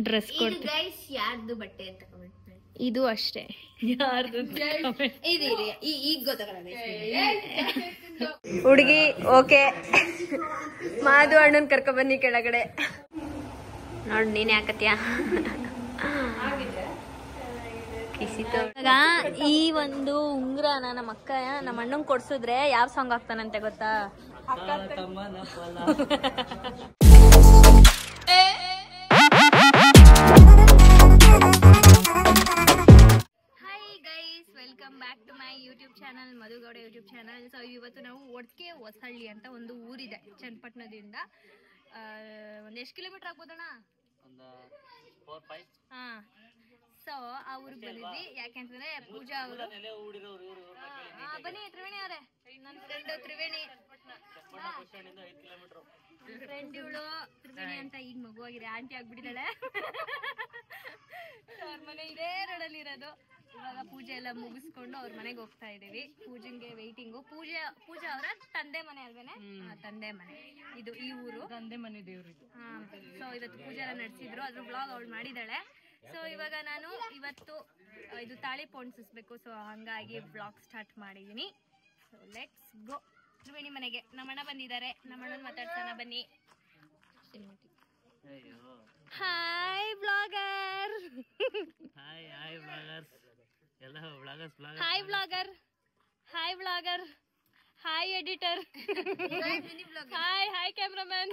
Dress ಕೊಡ್ತೀನಿ guys ಯಾರ್ದು ಬಟ್ಟೆ ಅಂತ ಕಮೆಂಟ್ ಮಾಡಿ. ಇದು ಅಷ್ಟೇ ಯಾರ್ದು ಈಗ ಗೊತ್ತಾಗಲ್ಲ. ಹುಡುಗಿ ಓಕೆ ಮಾಧು ಅಣ್ಣನ್ ಕರ್ಕೊ ಬನ್ನಿ ಕೆಳಗಡೆ. ನೋಡ್ ನೀನ್ ಯಾಕತ್ಯಾ ಈ ಒಂದು ಉಂಗ್ರನ ನಮ್ಮ ಅಕ್ಕ ನಮ್ಮ ಅಣ್ಣಂಗ್ ಕೊಡ್ಸಿದ್ರೆ ಯಾವ ಸಾಂಗ್ ಆಗ್ತಾನಂತೆ ಗೊತ್ತಾ? Welcome back to my YouTube channel, Madhugowda YouTube channel. So ಇವತ್ತು ನಾವು ಒಡ್ಕೆ ಹೊಸಹಳ್ಳಿ ಅಂತ ಒಂದು ಊರಿದೆ ಚನ್ನಪಟ್ಟಣದಿಂದ. ಒಂದು ಎಷ್ಟು ಕಿಲೋಮೀಟರ್ ಆಗ್ಬೋದಣ್ಣ? ಹಾಂ. ಸೊ ಆ ಊರಿಗೆ ಬಂದಿದ್ವಿ. ಯಾಕೆಂತಂದ್ರೆ ಪೂಜಾ ಅವರು ಬನ್ನಿ ತ್ರಿವೇಣಿ ಅವರೇ, ನನ್ನ ಫ್ರೆಂಡ್ ತ್ರಿವೇಣಿ ಫ್ರೆಂಡ್ ಇವಳು ತ್ರಿವೇಣಿ ಅಂತ. ಈಗ ಮಗುವಾಗಿದೆ, ಆಂಟಿ ಆಗ್ಬಿಟ್ಟಿದ್ದಾಳೆ. ಅವ್ರ ಮನೆ ಇದೇ ರೋಡಲ್ಲಿ ಇರೋದು. ಇವಾಗ ಪೂಜೆ ಎಲ್ಲ ಮುಗಿಸ್ಕೊಂಡು ಅವ್ರ ಮನೆಗೆ ಹೋಗ್ತಾ ಇದೀವಿ. ಪೂಜೆಗೆ ವೇಟಿಂಗು. ಪೂಜಾ ಅವರ ತಂದೆ ಮನೆ ಅಲ್ವೇನೆ? ತಂದೆ ಮನೆ ಇದು, ಈ ಊರು ತಂದೆ ಮನೆ ದೇವ್ರು. ಸೊ ಇವತ್ತು ಪೂಜೆ ಎಲ್ಲ ನಡೆಸಿದ್ರು, ಅದ್ರ ಬ್ಲಾಗ್ ಅವಳು ಮಾಡಿದಾಳೆ. ಸೊ ಇವಾಗ ನಾನು ಇವತ್ತು ಇದು ತಾಳಿ ಪೋಣಿಸ್ಬೇಕು. ಸೊ ಹಂಗಾಗಿ ಬ್ಲಾಗ್ ಸ್ಟಾರ್ಟ್ ಮಾಡಿದೀನಿ. So let's go. ತ್ರಿವೇಣಿ ಮನೆಗೆ ನಮ್ಮಣ್ಣ ಬಂದಿದ್ದಾರೆ, ನಮ್ಮಣ್ಣನ ಮಾತಾಡ್ಸೋಣ ಬನ್ನಿ. Hi blogger. Hi blogger. Hi blogger. Hi blogger. Hi editor. Hi cameraman.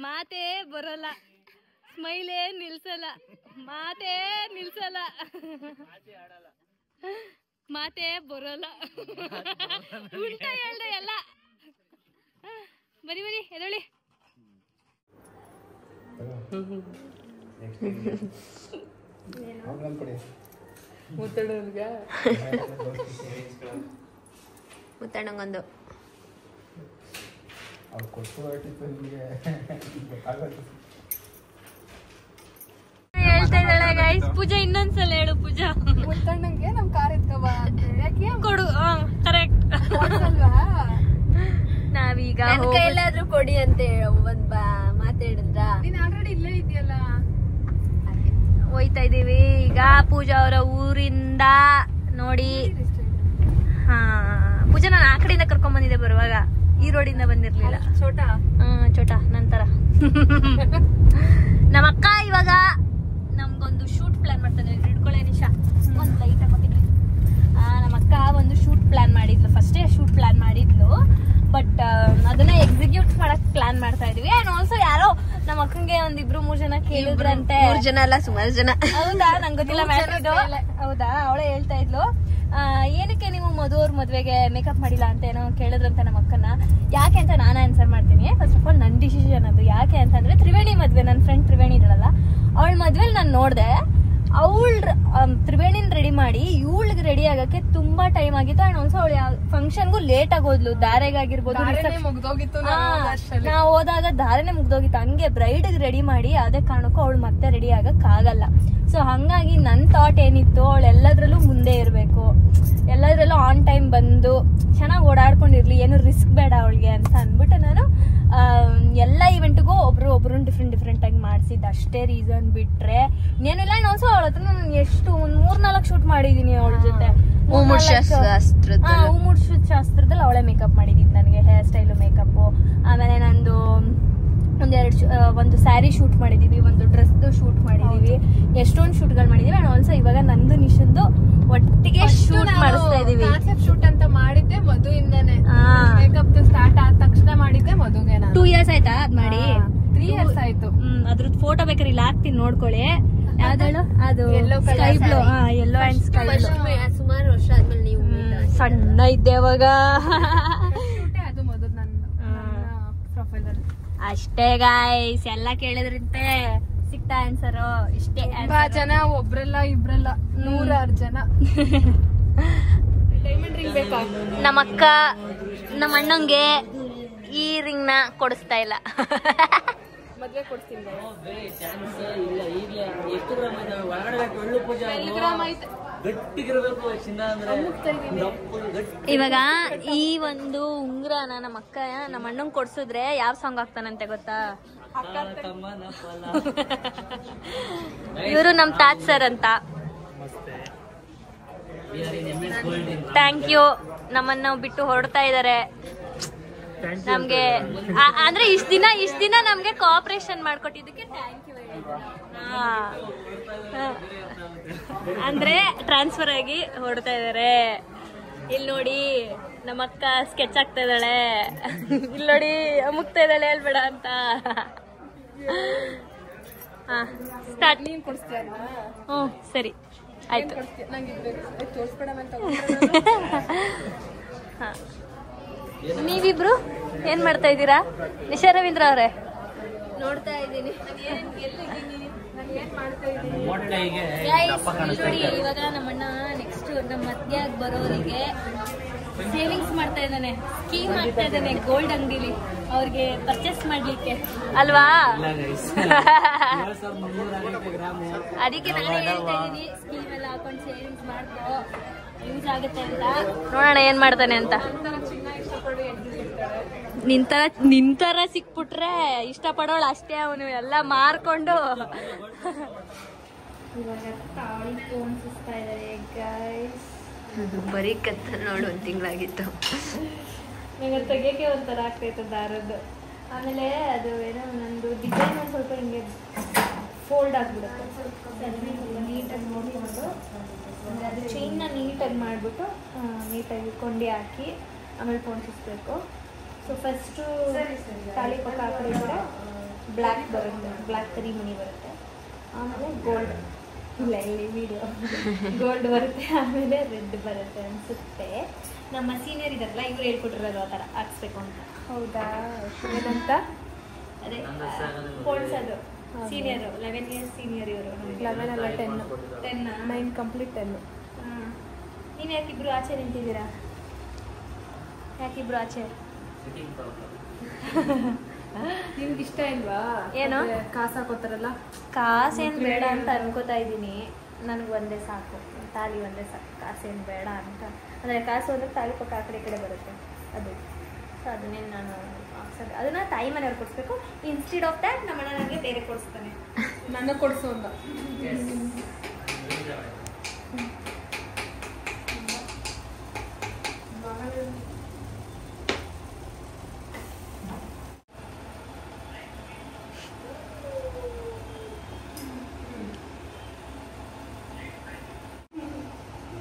ಮಾತೇ ಬರೋಲ್ಲ, ಸ್ಮೈಲೇ ನಿಲ್ಸಲ್ಲ, ಮಾತೇ ನಿಲ್ಸಲ್ಲ, ಮಾತೇ ಬರೋಲ್ಲ. ಉಲ್ಟಾ ಹೇಳ್ದೆ ಎಲ್ಲ. ಬರಿ ಎದೊಳಿ. ಮುತ್ತಣ್ಣಂಗೊಂದು ಹೇಳ್ತಾ ಇದ್ದಾಳೆ ಗೈಸ್. ಪೂಜಾ ಇನ್ನೊಂದ್ಸಲ ಹೇಳು. ಪೂಜಾ ಮುತ್ತಣ್ಣಂಗೆ ನಮ್ ಕಾರ್ ಎತ್ಕೋ ಬಾ ಕೊಡು. ಕರೆಕ್ಟ್. ನಾವೀಗ ಎಲ್ಲಾದ್ರೂ ಕೊಡಿ ಅಂತ ಒಂದ್ ಮಾತಾಡಿದ್ರ. ನೀನ್ ಆಲ್ರೆಡಿ ಇಲ್ಲೇ ಇದೆಯಲ್ಲ. ಹೋಯ್ತಾ ಇದೀವಿ ಈಗ ಪೂಜಾ ಅವರ ಊರಿಂದ. ನೋಡಿ ಹಾ, ಪೂಜಾ ನಾನು ಆ ಕಡೆಯಿಂದ ಕರ್ಕೊಂಡ್ ಬಂದಿದ್ದೆ ಬರುವಾಗ, ಈ ರೋಡಿಂದ ಬಂದಿರ್ಲಿಲ್ಲ. ಚೋಟಾ ನಂತರ ನಮ್ಮ ಅಕ್ಕ ಇವಾಗ ನಮ್ಗೊಂದು ಶೂಟ್ ಪ್ಲಾನ್ ಮಾಡ್ತಾನೆ. ಹಿಡ್ಕೊಳ್ಳೆ ನಿಶಾ, ಒಂದ್ ಲೈಟ್ ಹಾಕೋತೀನಿ. ನಮ್ಮ ಅಕ್ಕ ಒಂದು ಶೂಟ್ ಪ್ಲಾನ್ ಮಾಡಿದ್ಲು. ಫಸ್ಟೇ ಶೂಟ್ ಪ್ಲಾನ್ ಮಾಡಿದ್ಲು, ಬಟ್ ಅದನ್ನ ಎಕ್ಸಿಕ್ಯೂಟ್ ಮಾಡಕ್ ಪ್ಲಾನ್ ಮಾಡ್ತಾ ಇದೀವಿ. ಅಂಡ್ ಆಲ್ಸೋ ಯಾರೋ ನಮ್ಮ ಅಕ್ಕಂಗೆ ಒಂದಿಬ್ರು 3 ಜನ ಕೇಳಿದ್ರಂತೆ. 3 ಜನ ಅಲ್ಲ, ಸುಮಾರು ಜನ. ಹೌದಾ? ನಂಗೆ ಗೊತ್ತಿಲ್ಲ ಮ್ಯಾಟ್ರಿದು. ಹೌದಾ? ಅವಳೇ ಹೇಳ್ತಾ ಇದ್ಲು, ಏನಕ್ಕೆ ನೀವು ಮಧುವ್ರ ಮದ್ವೆಗೆ ಮೇಕಪ್ ಮಾಡಿಲ್ಲ ಅಂತ ಏನೋ ಕೇಳಿದ್ರಂತ ನಮ್ಮ ಅಕ್ಕನ. ಯಾಕೆ ಅಂತ ನಾನು ಆನ್ಸರ್ ಮಾಡ್ತೀನಿ. ಫಸ್ಟ್ ಆಫ್ ಆಲ್ ನನ್ನ ಡಿಸಿಷನ್ ಅದು. ಯಾಕೆ ಅಂತಂದ್ರೆ ತ್ರಿವೇಣಿ ಮದ್ವೆ, ನನ್ನ ಫ್ರೆಂಡ್ ತ್ರಿವೇಣಿ ಇದ್ರಲ್ಲ, ಅವಳ ಮದ್ವೆಲಿ ನಾನು ನೋಡ್ದೆ. ತ್ರಿವೇಣಿನ ರೆಡಿ ಮಾಡಿ ಇವಳಿಗೆ ರೆಡಿ ಆಗಕ್ಕೆ ತುಂಬಾ ಟೈಮ್ ಆಗಿತ್ತು. ಅಂಡ್ ಆಲ್ಸೋ ಅವಳು ಫಂಕ್ಷನ್ಗೂ ಲೇಟ್ ಆಗೋದ್ಲು. ಧಾರೆಗಾಗಿರ್ಬೋದು, ನಾವು ಹೋದಾಗ ಧಾರೆನೆ ಮುಗ್ದೋಗಿತ್ತು. ಹಂಗೆ ಬ್ರೈಡ್ ರೆಡಿ ಮಾಡಿ ಅದೇ ಕಾರಣಕ್ಕೂ ಅವಳು ಮತ್ತೆ ರೆಡಿ ಆಗಕ್ ಆಗಲ್ಲ. ಸೊ ಹಂಗಾಗಿ ನನ್ ಥಾಟ್ ಏನಿತ್ತು, ಅವಳು ಎಲ್ಲದ್ರಲ್ಲೂ ಮುಂದೆ ಇರ್ಬೇಕು, ಎಲ್ಲದ್ರಲ್ಲೂ ಆನ್ ಟೈಮ್ ಬಂದು ಚೆನ್ನಾಗಿ ಓಡಾಡ್ಕೊಂಡಿರ್ಲಿ, ಏನು ರಿಸ್ಕ್ ಬೇಡ ಅವಳಿಗೆ ಅಂತ ಅಂದ್ಬಿಟ್ಟು ನಾನು ಎಲ್ಲ ಇವೆಂಟ್ಗೂ ಒಬ್ರು ಡಿಫ್ರೆಂಟ್ ಆಗಿ ಮಾಡ್ಸಿದ್ದು. ಅಷ್ಟೇ ರೀಸನ್ ಬಿಟ್ರೆ ಇನ್ನೇನಿಲ್ಲ. ಆಲ್ಸೋ ಅವಳ ಹತ್ರ ನಾನು ಎಷ್ಟು 3-4 ಶೂಟ್ ಮಾಡಿದೀನಿ ಅವಳ ಜೊತೆ. ಹೂಮುಡ್ ಶಾಸ್ತ್ರದಲ್ಲಿ ಅವಳೇ ಮೇಕಪ್ ಮಾಡಿದೀನಿ ನನಗೆ, ಹೇರ್ ಸ್ಟೈಲು ಮೇಕಪ್. ಆಮೇಲೆ ನಂದು ಒಂದು ಸ್ಯಾರಿ ಶೂಟ್ ಮಾಡಿದೀವಿ, ಒಂದು ಡ್ರೆಸ್ ಶೂಟ್ ಮಾಡಿದೀವಿ, ಎಷ್ಟೊಂದು ಶೂಟ್ಗಳು ಮಾಡಿದೀವಿ. ಅಂಡ್ ಆಲ್ಸೋ ಇವಾಗ ನಂದು ನಿಶಂದು ಒಟ್ಟಿಗೆ ಶೂಟ್ ಮಾಡಿಸ್ತಾ ಇದೀವಿ. ಶೂಟ್ ಅಂತ ಮಾಡಿದ್ದೆ ಮಧುಯಿಂದಾನೆ. ಮೇಕಪ್ ಸ್ಟಾರ್ಟ್ ಆದ ತಕ್ಷಣ ಮಾಡಿದ್ದೆ ಮಧುಗೆ. 2 years ಆಯ್ತಾ ಅದ್ ಮಾಡಿ? 3 years ಆಯ್ತು. ಅದ್ರದ್ದು ಫೋಟೋ ಬೇಕಾದ್ರೆ ಇಲ್ಲಿ ಹಾಕ್ತೀನಿ, ನೋಡ್ಕೊಳ್ಳಿ. ಯಾವ್ದು ಅದು sky blue, yellow and sky blue. ಸುಮಾರು ವರ್ಷ ಆದ್ಮೇಲೆ ನೀವು ಸಣ್ಣ ಇದ್ದೆ ಅವಾಗ. ಅದು ಮಧು ನನ್ನ ಪ್ರೊಫೈಲ್ ಅಲ್ಲಿ. ಅಷ್ಟೇ ಗಾಯ್ಸ್, ಎಲ್ಲ ಕೇಳಿದ್ರಂತೆ ಸಿಕ್ತಾ ಆನ್ಸರ್. ಇಷ್ಟೇ. ತುಂಬಾ ಜನ, ಒಬ್ರಲ್ಲ ಇಬ್ರಲ್ಲ, 100 ಜನ. ಡೈಮಂಡ್ ರಿಂಗ್ ಬೇಕಾ? ನಮ್ಮ ಅಕ್ಕ ನಮ್ಮ ಅಣ್ಣಂಗೆ ಈ ರಿಂಗ್ ನ ಕೊಡಿಸ್ತಾ ಇಲ್ಲ. ಮದ್ವೆ ಕೊಡ್ತೀನಿ ಚಾನ್ಸ್ ಇಲ್ಲ. ಈಗಲೇ ಎಷ್ಟು ಗ್ರಾಮ್ ಆಯ್ತು ಒಳಗಡೆ ಒಳ್ಳೆ ಪೂಜೆ 12 ಗ್ರಾಮ್ ಆಯ್ತು. ಗಟ್ಟಿಗಿರ್ಬೇಕು ಚಿನ್ನ ಅಂದ್ರೆ ಇವಾಗ ಈ ಒಂದು ಉಂಗ್ರನ ನಮ್ಮ ಅಕ್ಕ ನಮ್ಮ ಅಣ್ಣಂಗ್ ಕೊಡ್ಸಿದ್ರೆ ಯಾವ ಸಾಂಗ್ ಆಗ್ತಾನಂತೆ ಗೊತ್ತಾ? ಇವರು ನಮ್ ತಾಜ್ ಸರ್ ಅಂತ. Thank you. ನಮ್ಮನ್ನ ಬಿಟ್ಟು ಹೊರಡ್ತಾ ಇದಾರೆ. ನಮ್ಗೆ ಅಂದ್ರೆ ಇಷ್ಟ ದಿನ ನಮ್ಗೆ ಕೋಆಪರೇಷನ್ ಮಾಡ್ಕೊಟ್ಟಿದ್ದಕ್ಕೆ ಥ್ಯಾಂಕ್ ಯು. ಅಂದ್ರೆ ಟ್ರಾನ್ಸ್ಫರ್ ಆಗಿ ಹೊರಡ್ತಾ ಇದಾರೆ. ಇಲ್ಲಿ ನೋಡಿ ನಮ್ಮ ಅಕ್ಕ ಸ್ಕೆಚ್ ಆಗ್ತಾ ಇದ್ದಾಳೆ. ಇಲ್ಲಿ ನೋಡಿ ಅಮುಕ್ತಾ ಇದ್ದಾಳೆ ಹೇಳ್ಬೇಡ ಅಂತ. ಸ್ಟಾರ್ಟ್. ನೀನ್ ಕೊಡಿಸ್ತೀಯ? ಹ್ಞೂ ಸರಿ ಆಯ್ತು. ನೀವಿಬ್ರು ಏನ್ ಮಾಡ್ತಾ ಇದ್ದೀರಾ? ನಿಶಾ ರವೀಂದ್ರ ಅವರೇ ನೋಡ್ತಾ ಇದ್ದೀನಿ. ನೋಡಿ ಇವಾಗ ನಮ್ಮಣ್ಣ ನೆಕ್ಸ್ಟ್ ನಮ್ಮ ಮಧ್ಯ ಬರೋರಿಗೆ ಸೇವಿಂಗ್ಸ್ ಮಾಡ್ತಾ ಇದ್ದಾನೆ, ಸ್ಕೀಮ್ ಮಾಡ್ತಾ ಇದ್ದಾನೆ ಗೋಲ್ಡ್ ಅಂಗಡಿಲಿ ಅವ್ರಿಗೆ ಪರ್ಚೇಸ್ ಮಾಡ್ಲಿಕ್ಕೆ ಅಲ್ವಾ? ಅದಕ್ಕೆ ನಾನು ಹೇಳ್ತಾ ಇದ್ದೀನಿ ಸ್ಕೀಮ್ ಎಲ್ಲ ಹಾಕೊಂಡು ಸೇವಿಂಗ್ಸ್ ಮಾಡ್ಕೋ, ಯೂಸ್ ಆಗುತ್ತೆ ಅಂತ. ನೋಡೋಣ ಏನ್ ಮಾಡ್ತಾನೆ ಅಂತ. ನಿಂತರ ಸಿಕ್ಬಿಟ್ರೆ ಇಷ್ಟಪಡೋಳು ಅಷ್ಟೇ. ಅವನು ಎಲ್ಲ ಮಾರ್ಕೊಂಡು ಇವಾಗ ತಾಳಿ ಪೋಣಿಸ್ತಾ ಇದ್ದಾರೆ ಗೈಸ್. ಬರೀ ಕತ್ತ ನೋಡು, 1 ತಿಂಗಳಾಗಿತ್ತು. ನಂಗೆ ತೆಗಿಯಕ್ಕೆ ಒಂಥರ ಆಗ್ತೈತೆ ದಾರದ್ದು. ಆಮೇಲೆ ಅದು ಏನೋ ನಂದು ಡಿಸೈನ್ ಒಂದು ಸ್ವಲ್ಪ ಹಿಂಗೆ ಫೋಲ್ಡ್ ಆಗಿಬಿಡುತ್ತೆ. ನೀಟಾಗಿ ನೋಡಿಕೊಂಡು ಅದು ಚೈನ್ನ ನೀಟಾಗಿ ಮಾಡಿಬಿಟ್ಟು ನೀಟಾಗಿ ಕೊಂಡಿ ಹಾಕಿ ಆಮೇಲೆ ಪೋಣಿಸ್ಬೇಕು. ಸೊ ಫಸ್ಟು ತಾಳಿ ಪಕ್ಕ ಹಾಕಿದ್ರೆ ಬ್ಲ್ಯಾಕ್ ಬರುತ್ತೆ, ಬ್ಲ್ಯಾಕ್ ಕರಿಮಣಿ ಬರುತ್ತೆ. ಆಮೇಲೆ ಗೋಲ್ಡ್ ಇಲ್ಲ ಇಲ್ಲಿ ವಿಡಿಯೋ ಗೋಲ್ಡ್ ಬರುತ್ತೆ. ಆಮೇಲೆ ರೆಡ್ ಬರುತ್ತೆ ಅನಿಸುತ್ತೆ. ನಮ್ಮ ಸೀನಿಯರ್ ಇದಾರಲ್ಲ ಇವ್ರು ಹೇಳ್ಕೊಟ್ಟಿರೋದು ಆ ಥರ ಹಾಕ್ಸ್ಬೇಕು ಅಂತ. ಹೌದಾ? ಏನಂತ? ಅದೇ ಪೋಣಿಸೋದು. ಸೀನಿಯರ್ 11 ಇಯರ್ಸ್ ಸೀನಿಯರ್ ಇವರು. 11 ಅಲ್ಲ 10 9 ಕಂಪ್ಲೀಟ್ 10. ನೀನು ಯಾಕಿಬ್ರು ಆಚೆ ನಿಂತಿದ್ದೀರಾ? ಯಾಕಿಬ್ರು ಆಚೆ? ನಿಮ್ಗೆ ಇಷ್ಟ ಇಲ್ವಾ? ಏನು ಕಾಸು ಹಾಕೋತಾರಲ್ಲ? ಕಾಸೇನು ಬೇಡ ಅಂತ ಅನ್ಕೋತಾ ಇದ್ದೀನಿ. ನನಗೆ ಒಂದೇ ಸಾಕು, ತಾಲಿ ಒಂದೇ ಸಾಕು, ಕಾಸೇನು ಬೇಡ ಅಂತ. ಅಂದರೆ ಕಾಸು ಅಂದರೆ ತಾಲಿ ಪಕ್ಕ ಆ ಕಡೆ ಈ ಕಡೆ ಬರುತ್ತೆ ಅದು. ಸೊ ಅದನ್ನೇ ನಾನು ಹಾಕ್ಸೋದು. ಅದನ್ನ ತಾಯಿ ಮನೆಯವ್ರು ಕೊಡಿಸ್ಬೇಕು. ಇನ್ಸ್ಟೆಡ್ ಆಫ್ ದ್ಯಾಟ್ ನಮ್ಮಣ್ಣ ನನಗೆ ಬೇರೆ ಕೊಡಿಸ್ತಾನೆ. ನನ್ನ ಕೊಡಿಸೋ ಅಂತ.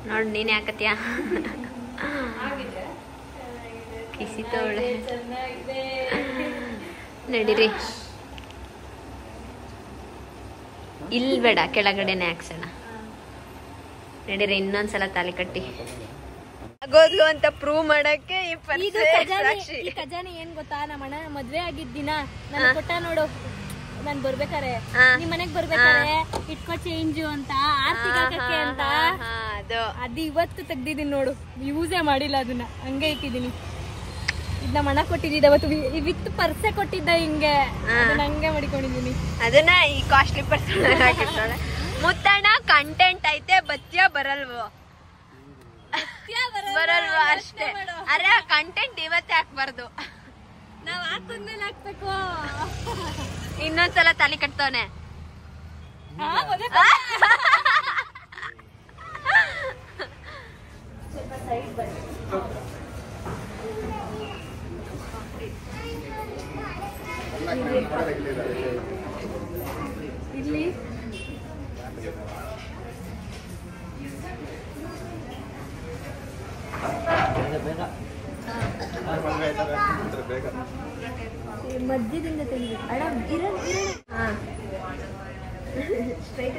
ನೋಡಿ ನೀನು ಯಾಕತ್ಯಾ ಕಿಸಿ ತೋಳೆ ನಡೀರಿ. ಇಲ್ಲಿ ಬೇಡ, ಕೆಳಗಡೆನೆ ಹಾಕ್ಸೋಣ. ನಡೀರಿ ಇನ್ನೊಂದ್ಸಲ ತಾಲಿ ಕಟ್ಟಿ ಆಗೋದು ಅಂತ ಪ್ರೂವ್ ಮಾಡಕ್ಕೆ. ಈ ಖಜಾನೆ ಏನ್ ಗೊತ್ತಾ? ನಮ್ಮಣ್ಣ ಮದ್ವೆ ಆಗಿದ್ದ ದಿನ ನಾನು ಕೊಟ್ಟ ನೋಡು. ನಾನ್ ಬರ್ಬೇಕಾರೆ ನಿಮ್ ಮನೆಗ್ ಬರ್ಬೇಕಾರೆ ಇಟ್ಕೋ ಚೇಂಜು ಅಂತ, ಆರ್ತಿಗೆ ಹಾಕಕ್ಕೆ ಅಂತ. ಅದು ಇವತ್ತು ತೆಗ್ದಿದೀನಿ ನೋಡು, ಯೂಸೇ ಮಾಡಿಲ್ಲ ಅದನ್ನ, ಹಂಗೆ ಇಟ್ಟಿದೀನಿ. ಇದನ್ನ ಮಣ ಕೊಟ್ಟಿದ್ದ ಅವತ್ತು ವಿತ್ ಪರ್ಸೆ ಕೊಟ್ಟಿದ್ದ, ಹಿಂಗೆ ಹಂಗೆ ಮಾಡಿಕೊಂಡಿದೀನಿ. ಅದನ್ನ ಈ ಕಾಸ್ಟ್ಲಿ ಪರ್ಸ್ ಮುತ್ತಣ್ಣ ಕಂಟೆಂಟ್ ಐತೆ, ಬತ್ಯ ಬರಲ್ವೋ ಅಷ್ಟೇ. ಅರೆ ಕಂಟೆಂಟ್ ಇವತ್ತೇ ಹಾಕ್ಬಾರ್ದು, ನಾವ್ ಹಾಕೊಂಡ್ಮೇಲೆ ಹಾಕ್ಬೇಕು. ಇನ್ನೊಂದ್ಸಲ ತಾಲಿ ಕಟ್ತವನೆ. ಇಲ್ಲಿ ಮಧ್ಯದಿಂದ ತೆಗಿಬೇಕು. ಅಣ್ಣ ಸ್ಟ್ರೈಟ್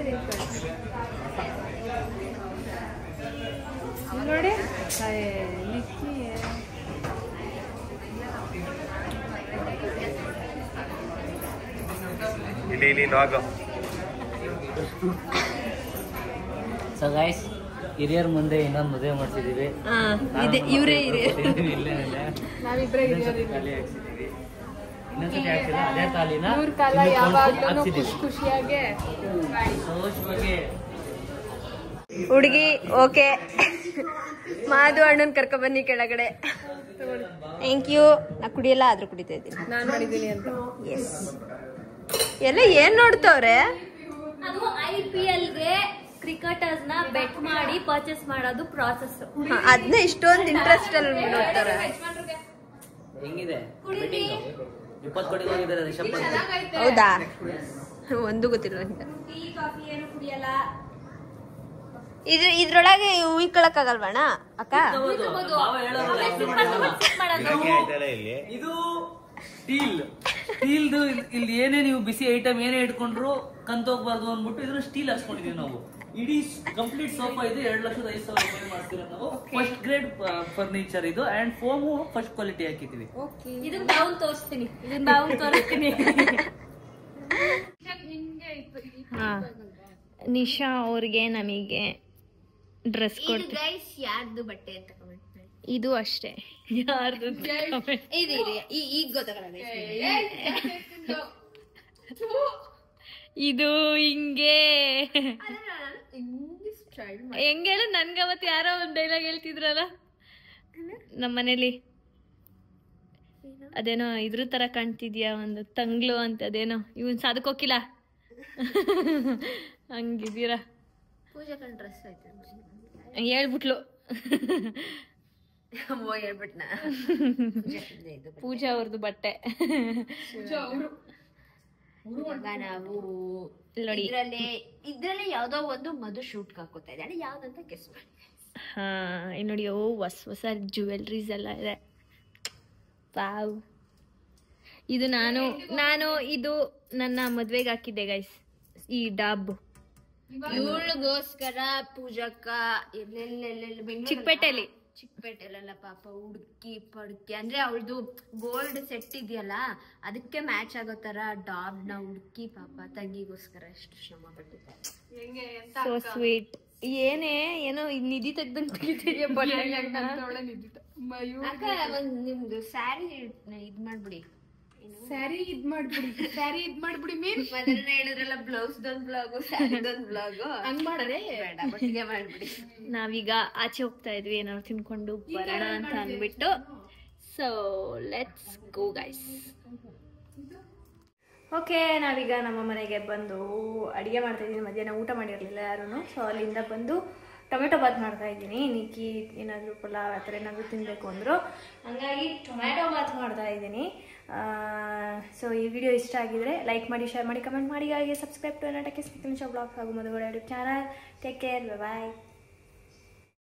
ನೋಡಿ ಇಲ್ಲಿ ನಾಗ. ಸೊ ಗೈಸ್, ಹಿರಿಯರ ಮುಂದೆ ಇನ್ನೊಂದು ಮದುವೆ ಮಾಡ್ಸಿದೀವಿ. ಇವರೇ ನಾವಿಬ್ರೇ ಇನ್ನೊಂದ್ಸತಿ ಹಾಕ್ಸಿಲ್ಲ ಅದೇ ತಾಲಿನ ಮೂರ್ ಕಾಲ ಇನ್ನೂ ಯಾವಾಗ್ಲೂ ಹಾಕ್ಸಿದೀವಿ. ಖುಷಿಯಾಗೆ ಸೋಷ್ವಾಗಿ ಹುಡುಗಿ ಓಕೆ. ಮಾದು ಅಣ್ಣನ್ ಕರ್ಕೊ ಬನ್ನಿ ಕೆಳಗಡೆ. Thank you. ನಾ ಕುಡಿಯಲ್ಲ ಆದ್ರೂ ಕುಡಿತಾ ಇದ್ದೀನಿ. ನಾನ್ ಮಾಡಿದೀನಿ ಅಂತ. ಎಸ್. ಎಲ್ಲ ಏನ್ ನೋಡ್ತವ್ರೆ? ಅದು IPLಗೆ ಕ್ರಿಕೆಟರ್ಸ್ ನ ಬೆಟ್ ಮಾಡಿ ಪರ್ಚೇಸ್ ಮಾಡೋದು ಪ್ರಾಸೆಸ್. ಅದನ್ನ ಇಷ್ಟೊಂದು ಇಂಟ್ರೆಸ್ಟ್ ಅಲ್ಲಿ ನೋಡ್ತಾರೆ. ಹೆಂಗಿದೆ 20 ಕೋಟಿ ಹೋಗಿದ್ದಾರೆ ರಿಷಬ್ ಪಂತ್. ಹೌದಾ? ಒಂದು ಗೊತ್ತಿಲ್ಲ. ಟೀ ಕಾಫಿ ಏನು ಕುಡಿಯಲ್ಲ. ಇದ್ರೊಳಗೆ ಉಯ್ಕೊಳಕ್ಕಾಗಲ್ವಣ್ಣ ಅಕ್ಕ? ಇದು ಸ್ಟೀಲ್ದು ಇಲ್ಲಿ ಏನೇ ನೀವು ಬಿಸಿ ಐಟಮ್ ಏನೇ ಇಟ್ಕೊಂಡ್ರು ಕಂತೋಗ್ಬಾರ್ದು ಅಂದ್ಬಿಟ್ಟು ಇದ್ರ ಸ್ಟೀಲ್ ಹಾಕ್ಸ್ಕೊಂಡಿದೀವಿ ನಾವು. ಇಡೀ ಕಂಪ್ಲೀಟ್ ಸೋಫಾ ಇದು 2,05,000 ಮಾಡ್ತೀವಿ ನಾವು. ಫಸ್ಟ್ ಗ್ರೇಡ್ ಫರ್ನಿಚರ್ ಇದು ಅಂಡ್ ಫೋಮು ಫಸ್ಟ್ ಕ್ವಾಲಿಟಿ ಹಾಕಿದೀವಿ. ಇದನ್ನ ಬಾವು ತೋರಿಸ್ತೀನಿ. ನಿಶಾ ಅವ್ರಿಗೆ ನಮಗೆ ಡ್ರೆಸ್ ಕೊಡ್ತೀವಿ. ಯಾರ್ದು ಬಟ್ಟೆ ಅಂತ ಕಮೆಂಟ್ ಮಾಡಿ. ಇದು ಅಷ್ಟೇ ಯಾರ್ದು ಈಗ ಗೊತ್ತಾಗಲ್ಲ. ಇದು ಹಿಂಗೆ ಹೆಂಗೆ ಹೇಳ. ನನ್ಗೆ ಅವತ್ತು ಯಾರೋ ಒಂದು ಡೈಲಾಗ್ ಹೇಳ್ತಿದ್ರಲ್ಲ ನಮ್ಮ ಮನೇಲಿ, ಅದೇನೋ ಇದ್ರ ತರ ಕಾಣ್ತಿದ್ಯಾ ಒಂದು ತಂಗ್ಲು ಅಂತ, ಅದೇನೋ ಇವನ್ ಸಾಧಕೋಕಿಲ್ಲ ಹಂಗಿದ್ದೀರಾ. ಪೂಜಾ ಡ್ರೆಸ್ ಆಯ್ತು ಹೇಳ್ಬಿಟ್ಲು. ಹೇಳ್ಬಿಟ್ನ ಪೂಜಾ ಅವ್ರದ್ದು ಬಟ್ಟೆ. ನಾವು ನೋಡಿ ಇದ್ರಲ್ಲಿ ಯಾವ್ದೋ ಒಂದು ಮಧು ಶೂಟ್ ಹಾಕೋತಾ ಇದ್ದಾಳೆ. ಯಾವ್ದಂತ ಗೆಸ್ ಮಾಡಿ. ಹಾ ನೋಡಿ ಹೊಸ ಜ್ಯುವೆಲ್ರೀಸ್ ಎಲ್ಲ ಇದೆ. ವಾವ್. ಇದು ನಾನು ಇದು ನನ್ನ ಮದ್ವೆಗೆ ಹಾಕಿದ್ದೆ ಗೈಸ್ ಈ ಡಾಬ್. ಇವಳಿಗೋಸ್ಕರ ಪೂಜಕ್ಕ ಚಿಕ್ಕಪೇಟೆಲ್ಲ ಪಾಪ ಹುಡುಕಿ ಪಡ್ಕಿ ಅಂದ್ರೆ ಅವಳದು ಗೋಲ್ಡ್ ಸೆಟ್ ಇದೆಯಲ್ಲ ಅದಕ್ಕೆ ಮ್ಯಾಚ್ ಆಗೋ ತರ ಡಾಬ್ ನ ಹುಡುಕಿ ಪಾಪ ತಂಗಿಗೋಸ್ಕರ ಎಷ್ಟು ಶ್ರಮ ಪಟ್ಟಿದ್ದಾರೆ. So sweet. ಏನೋ ನಿಧಿ ತೆಗ್ದಂಗ್ ತೆಗಿತೀಯ. ನಿಮ್ದು ಸ್ಯಾರಿ ಇದ್ ಮಾಡ್ಬಿಡಿ. ಸ್ಯಾರಿ ಇದ್ ಮಾಡ್ಬಿಡಿ ಮೀನ್ ಮೊದಲನೇ ಹೇಳಿದ್ರಲ್ಲ ಬ್ಲೌಸ್ ದೊಂದ್ ಬ್ಲಾಗು ಸ್ಯಾರಿದೊಂದ್ ಬ್ಲಾಗು ಹಂಗ್ ಮಾಡದೆ ಬೇಡ ಒಟ್ಟಿಗೆ ಮಾಡ್ಬಿಡಿ. ನಾವೀಗ ಆಚೆ ಹೋಗ್ತಾ ಇದ್ವಿ ಏನಾದ್ರು ತಿನ್ಕೊಂಡು ಬರೋಣ ಅಂತ ಅಂದ್ಬಿಟ್ಟು. So let's go guys. Okay ನಾವೀಗ ನಮ್ಮ ಮನೆಗೆ ಬಂದು ಅಡುಗೆ ಮಾಡ್ತಾ ಇದ್ದೀನಿ. ಮಧ್ಯಾಹ್ನ ಊಟ ಮಾಡಿರಲಿಲ್ಲ ಯಾರೂ. ಸೊ ಅಲ್ಲಿಂದ ಬಂದು ಟೊಮೆಟೊ ಬಾತ್ ಮಾಡ್ತಾ ಇದ್ದೀನಿ. ನಿಕ್ಕಿ ಏನಾದರೂ ಪಲಾವ್ ಆ ಥರ ಏನಾದರೂ ತಿನ್ನಬೇಕು ಅಂದರು, ಹಾಗಾಗಿ ಟೊಮೆಟೊ ಬಾತ್ ಮಾಡ್ತಾ ಇದ್ದೀನಿ. ಸೊ ಈ ವಿಡಿಯೋ ಇಷ್ಟ ಆಗಿದ್ರೆ ಲೈಕ್ ಮಾಡಿ, ಶೇರ್ ಮಾಡಿ, ಕಮೆಂಟ್ ಮಾಡಿ. ಹಾಗೆ ಸಬ್ಸ್ಕ್ರೈಬ್ ಟು ನಾಟಕ ಬ್ಲಾಗ್ಸ್ ಹಾಗೂ Madhu Gowda YouTube channel. Take care, ಬಾಯ್.